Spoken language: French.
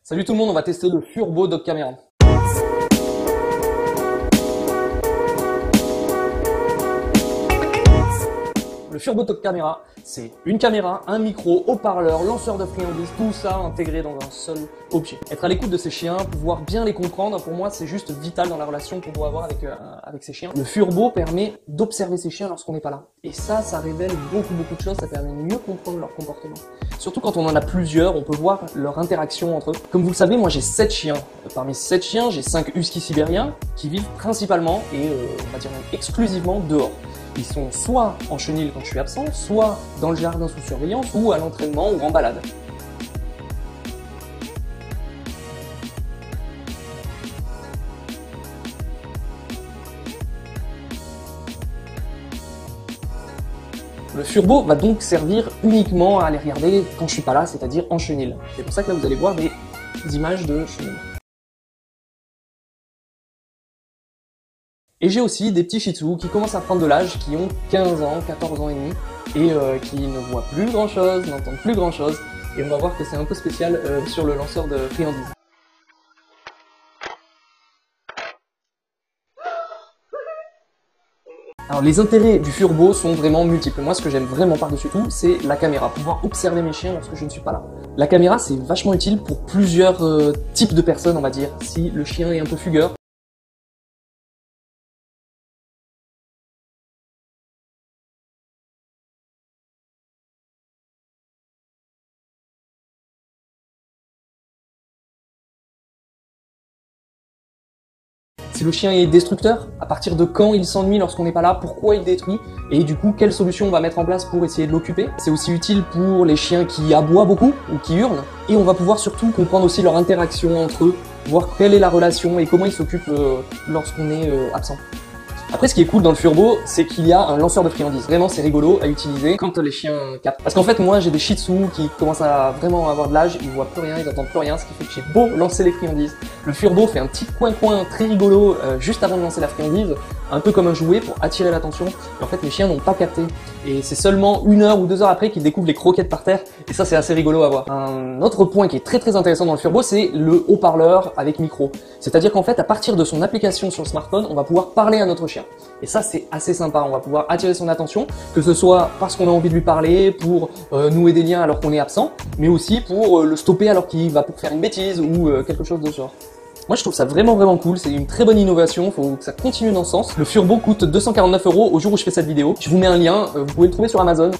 Salut tout le monde, on va tester le Furbo Dog Camera. Le Furbo Dog Camera, c'est une caméra, un micro, haut-parleur, lanceur de friandises, tout ça intégré dans un seul objet. Être à l'écoute de ces chiens, pouvoir bien les comprendre, pour moi c'est juste vital dans la relation qu'on doit avoir avec ces chiens. Le Furbo permet d'observer ces chiens lorsqu'on n'est pas là. Et ça révèle beaucoup de choses, ça permet de mieux comprendre leur comportement. Surtout quand on en a plusieurs, on peut voir leur interaction entre eux. Comme vous le savez, moi j'ai 7 chiens. Parmi ces 7 chiens, j'ai 5 huskies sibériens qui vivent principalement et on va dire même exclusivement dehors. Ils sont soit en chenil quand je suis absent, soit dans le jardin sous surveillance, ou à l'entraînement ou en balade. Le Furbo va donc servir uniquement à les regarder quand je suis pas là, c'est-à-dire en chenil. C'est pour ça que là vous allez voir des images de chenil. Et j'ai aussi des petits Shih Tzu qui commencent à prendre de l'âge, qui ont 15 ans, 14 ans et demi, et qui ne voient plus grand chose, n'entendent plus grand chose, et on va voir que c'est un peu spécial sur le lanceur de friandises. Alors les intérêts du Furbo sont vraiment multiples. Moi ce que j'aime vraiment par-dessus tout, c'est la caméra, pouvoir observer mes chiens lorsque je ne suis pas là. La caméra c'est vachement utile pour plusieurs types de personnes on va dire. Si le chien est un peu fugueur, si le chien est destructeur, à partir de quand il s'ennuie lorsqu'on n'est pas là, pourquoi il détruit, et du coup quelle solution on va mettre en place pour essayer de l'occuper. C'est aussi utile pour les chiens qui aboient beaucoup ou qui hurlent, et on va pouvoir surtout comprendre aussi leur interaction entre eux, voir quelle est la relation et comment ils s'occupent lorsqu'on est absent. Après, ce qui est cool dans le Furbo, c'est qu'il y a un lanceur de friandises. Vraiment, c'est rigolo à utiliser quand les chiens captent. Parce qu'en fait, moi, j'ai des Shih Tzu qui commencent à vraiment avoir de l'âge, ils voient plus rien, ils entendent plus rien, ce qui fait que j'ai beau lancer les friandises. Le Furbo fait un petit coin-coin très rigolo juste avant de lancer la friandise, un peu comme un jouet pour attirer l'attention. Et en fait, mes chiens n'ont pas capté. Et c'est seulement 1 heure ou 2 heures après qu'ils découvrent les croquettes par terre. Et ça, c'est assez rigolo à voir. Un autre point qui est très intéressant dans le Furbo, c'est le haut-parleur avec micro. C'est-à-dire qu'en fait, à partir de son application sur le smartphone, on va pouvoir parler à notre chien. Et ça, c'est assez sympa. On va pouvoir attirer son attention, que ce soit parce qu'on a envie de lui parler, pour nouer des liens alors qu'on est absent, mais aussi pour le stopper alors qu'il va pour faire une bêtise ou quelque chose de ce genre. Moi, je trouve ça vraiment cool. C'est une très bonne innovation. Faut que ça continue dans ce sens. Le Furbo coûte 249 € au jour où je fais cette vidéo. Je vous mets un lien. Vous pouvez le trouver sur Amazon.